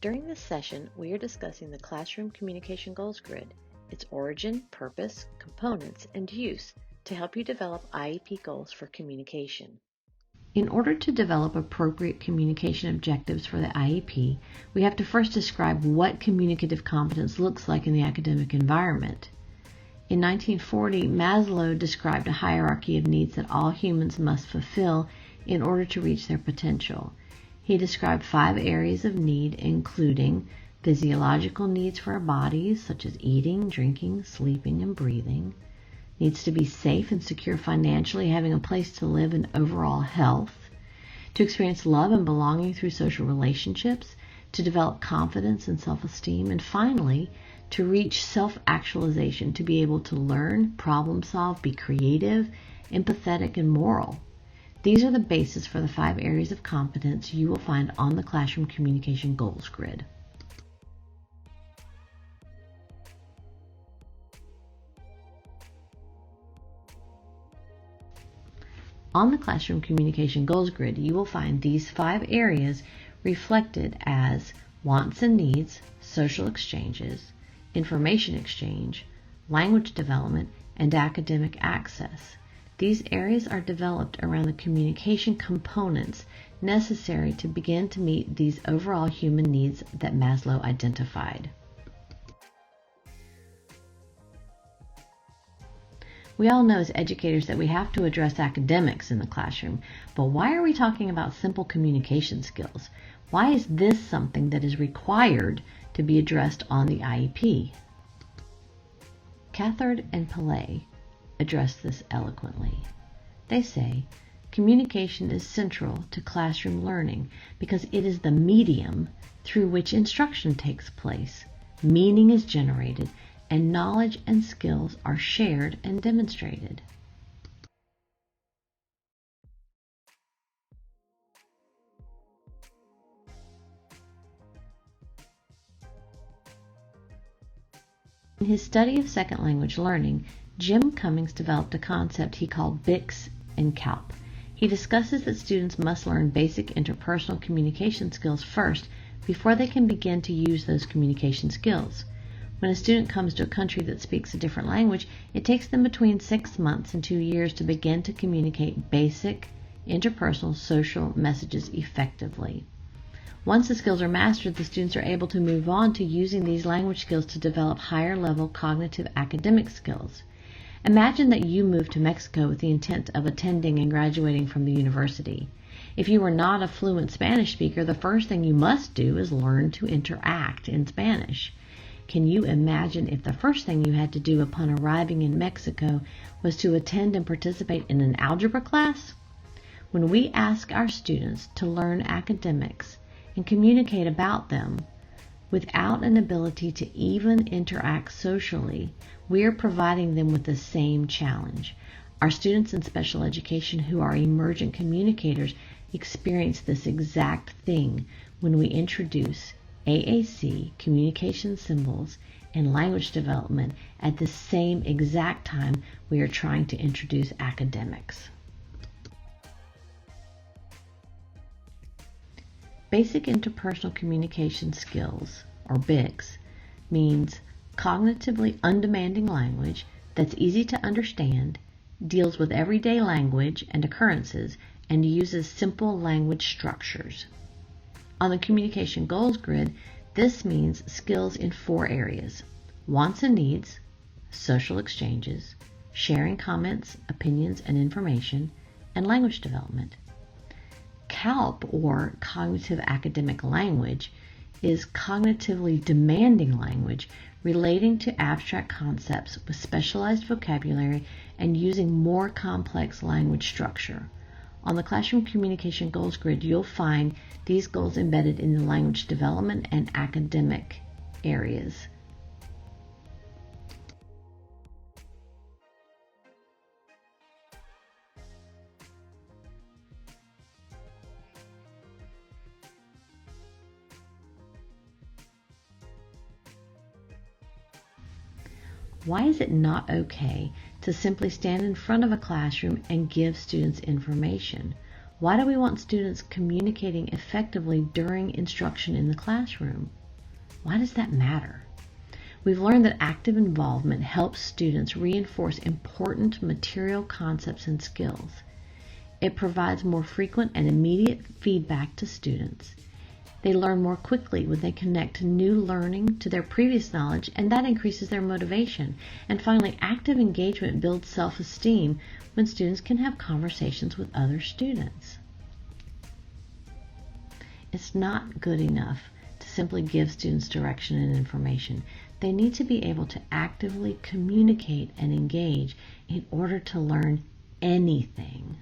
During this session, we are discussing the Classroom Communication Goals Grid, its origin, purpose, components, and use to help you develop IEP goals for communication. In order to develop appropriate communication objectives for the IEP, we have to first describe what communicative competence looks like in the academic environment. In 1940, Maslow described a hierarchy of needs that all humans must fulfill in order to reach their potential. He described 5 areas of need, including physiological needs for our bodies, such as eating, drinking, sleeping, and breathing; needs to be safe and secure financially, having a place to live, and overall health; to experience love and belonging through social relationships; to develop confidence and self-esteem; and finally, to reach self-actualization, to be able to learn, problem solve, be creative, empathetic, and moral. These are the basis for the 5 areas of competence you will find on the Classroom Communication Goals Grid. On the Classroom Communication Goals Grid, you will find these 5 areas reflected as wants and needs, social exchanges, information exchange, language development, and academic access. These areas are developed around the communication components necessary to begin to meet these overall human needs that Maslow identified. We all know as educators that we have to address academics in the classroom, but why are we talking about simple communication skills? Why is this something that is required to be addressed on the IEP? Cathard and Pillay address this eloquently. They say, communication is central to classroom learning because it is the medium through which instruction takes place, meaning is generated, and knowledge and skills are shared and demonstrated. In his study of second language learning, Jim Cummings developed a concept he called BICS and CALP. He discusses that students must learn basic interpersonal communication skills first before they can begin to use those communication skills. When a student comes to a country that speaks a different language, it takes them between 6 months and 2 years to begin to communicate basic interpersonal social messages effectively. Once the skills are mastered, the students are able to move on to using these language skills to develop higher level cognitive academic skills. Imagine that you moved to Mexico with the intent of attending and graduating from the university. If you were not a fluent Spanish speaker, the first thing you must do is learn to interact in Spanish. Can you imagine if the first thing you had to do upon arriving in Mexico was to attend and participate in an algebra class? When we ask our students to learn academics and communicate about them without an ability to even interact socially, we are providing them with the same challenge. Our students in special education who are emergent communicators experience this exact thing when we introduce AAC, communication symbols, and language development at the same exact time we are trying to introduce academics. Basic interpersonal communication skills, or BICS, means cognitively undemanding language that's easy to understand, deals with everyday language and occurrences, and uses simple language structures. On the Communication Goals Grid, this means skills in 4 areas: wants and needs, social exchanges, sharing comments, opinions, and information, and language development. CALP, or cognitive academic language, is cognitively demanding language relating to abstract concepts with specialized vocabulary and using more complex language structure. On the Classroom Communication Goals Grid, you'll find these goals embedded in the language development and academic areas. Why is it not okay to simply stand in front of a classroom and give students information? Why do we want students communicating effectively during instruction in the classroom? Why does that matter? We've learned that active involvement helps students reinforce important material concepts and skills. It provides more frequent and immediate feedback to students. They learn more quickly when they connect new learning to their previous knowledge, and that increases their motivation. And finally, active engagement builds self-esteem when students can have conversations with other students. It's not good enough to simply give students direction and information. They need to be able to actively communicate and engage in order to learn anything.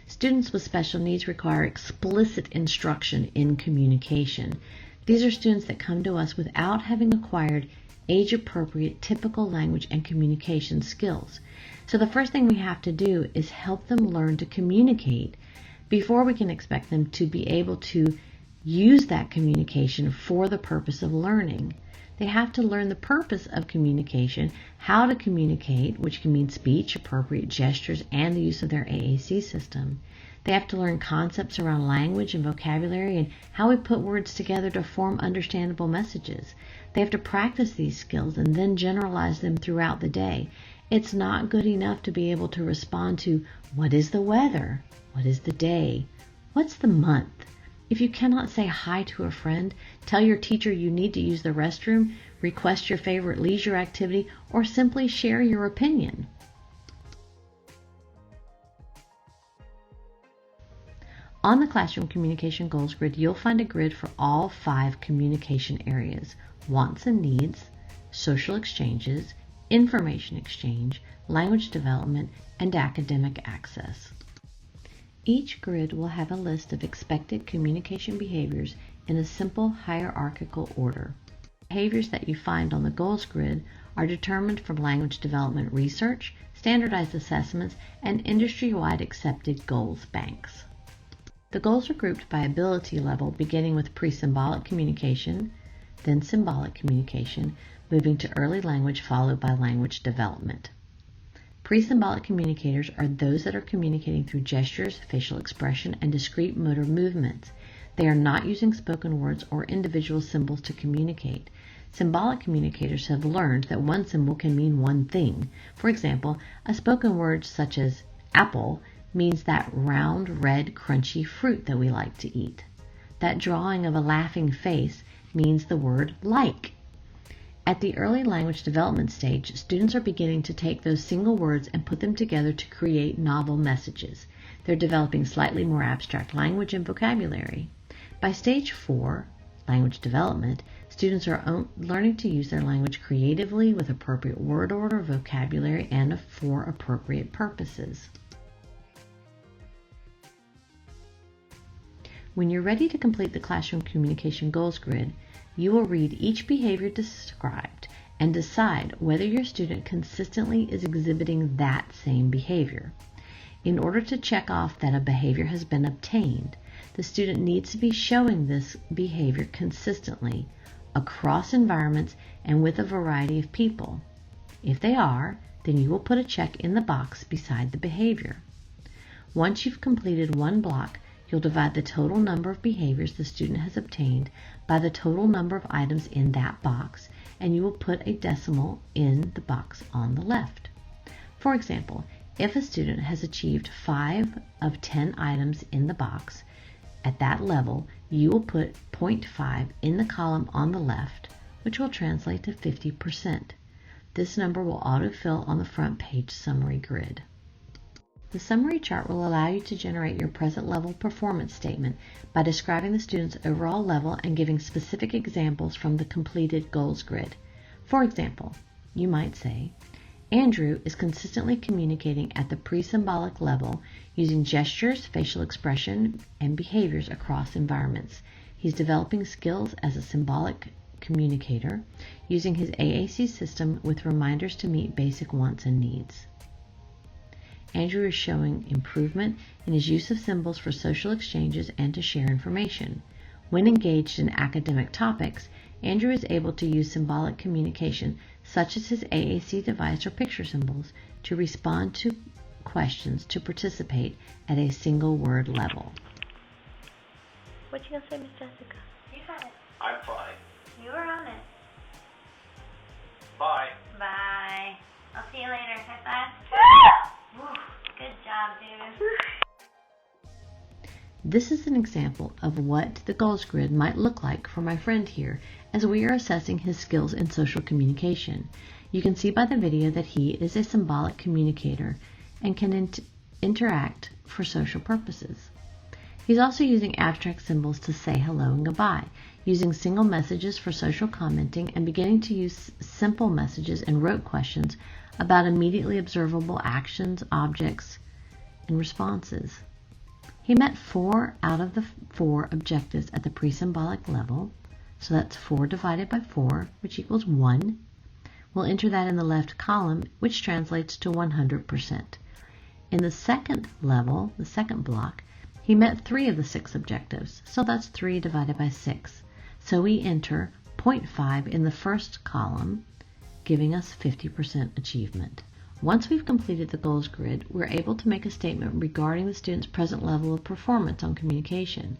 Students with special needs require explicit instruction in communication. These are students that come to us without having acquired age-appropriate typical language and communication skills. So the first thing we have to do is help them learn to communicate before we can expect them to be able to use that communication for the purpose of learning. They have to learn the purpose of communication, how to communicate, which can mean speech, appropriate gestures, and the use of their AAC system. They have to learn concepts around language and vocabulary and how we put words together to form understandable messages. They have to practice these skills and then generalize them throughout the day. It's not good enough to be able to respond to, what is the weather? What is the day? What's the month? If you cannot say hi to a friend, tell your teacher you need to use the restroom, request your favorite leisure activity, or simply share your opinion. On the Classroom Communication Goals Grid, you'll find a grid for all 5 communication areas: wants and needs, social exchanges, information exchange, language development, and academic access. Each grid will have a list of expected communication behaviors in a simple hierarchical order. Behaviors that you find on the goals grid are determined from language development research, standardized assessments, and industry-wide accepted goals banks. The goals are grouped by ability level, beginning with pre-symbolic communication, then symbolic communication, moving to early language followed by language development. Pre-symbolic communicators are those that are communicating through gestures, facial expression, and discrete motor movements. They are not using spoken words or individual symbols to communicate. Symbolic communicators have learned that one symbol can mean one thing. For example, a spoken word such as apple means that round, red, crunchy fruit that we like to eat. That drawing of a laughing face means the word like. At the early language development stage, students are beginning to take those single words and put them together to create novel messages. They're developing slightly more abstract language and vocabulary. By stage 4, language development, students are learning to use their language creatively with appropriate word order, vocabulary, and for appropriate purposes. When you're ready to complete the Classroom Communication Goals Grid, you will read each behavior described and decide whether your student consistently is exhibiting that same behavior. In order to check off that a behavior has been obtained, the student needs to be showing this behavior consistently across environments and with a variety of people. If they are, then you will put a check in the box beside the behavior. Once you've completed one block, you'll divide the total number of behaviors the student has obtained by the total number of items in that box, and you will put a decimal in the box on the left. For example, if a student has achieved 5 of 10 items in the box, at that level, you will put 0.5 in the column on the left, which will translate to 50%. This number will autofill on the front page summary grid. The summary chart will allow you to generate your present level performance statement by describing the student's overall level and giving specific examples from the completed goals grid. For example, you might say, Andrew is consistently communicating at the pre-symbolic level using gestures, facial expression, and behaviors across environments. He's developing skills as a symbolic communicator using his AAC system with reminders to meet basic wants and needs. Andrew is showing improvement in his use of symbols for social exchanges and to share information. When engaged in academic topics, Andrew is able to use symbolic communication, such as his AAC device or picture symbols, to respond to questions to participate at a single word level. What you gonna say, Miss Jessica? You got it. I'm fine. You were on it. Bye. Bye. I'll see you later. High five. Woo. Good job, dude. This is an example of what the goals grid might look like for my friend here as we are assessing his skills in social communication. You can see by the video that he is a symbolic communicator and can interact for social purposes. He's also using abstract symbols to say hello and goodbye, using single messages for social commenting, and beginning to use simple messages and rote questions about immediately observable actions, objects, and responses. He met 4 out of the 4 objectives at the pre-symbolic level, so that's 4 divided by 4, which equals 1. We'll enter that in the left column, which translates to 100%. In the second level, the second block, he met 3 of the 6 objectives, so that's 3 divided by 6. So we enter 0.5 in the first column, giving us 50% achievement. Once we've completed the goals grid, we're able to make a statement regarding the student's present level of performance on communication.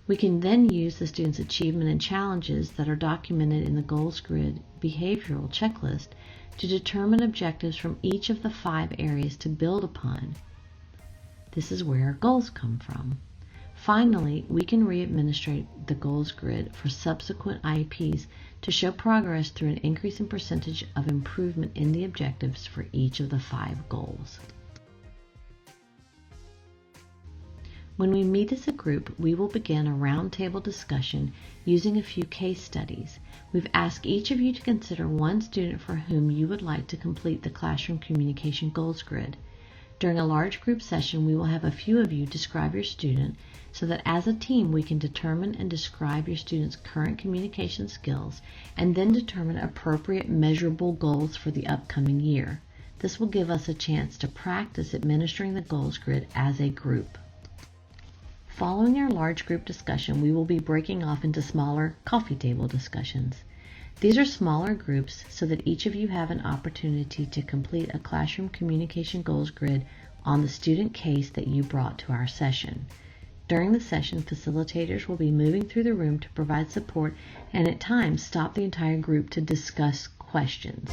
We can then use the student's achievement and challenges that are documented in the goals grid behavioral checklist to determine objectives from each of the 5 areas to build upon. This is where our goals come from. Finally, we can re-administrate the goals grid for subsequent IEPs to show progress through an increasing percentage of improvement in the objectives for each of the 5 goals. When we meet as a group, we will begin a roundtable discussion using a few case studies. We've asked each of you to consider one student for whom you would like to complete the classroom communication goals grid. During a large group session, we will have a few of you describe your student so that as a team we can determine and describe your student's current communication skills and then determine appropriate measurable goals for the upcoming year. This will give us a chance to practice administering the goals grid as a group. Following our large group discussion, we will be breaking off into smaller coffee table discussions. These are smaller groups so that each of you have an opportunity to complete a classroom communication goals grid on the student case that you brought to our session. During the session, facilitators will be moving through the room to provide support and at times stop the entire group to discuss questions.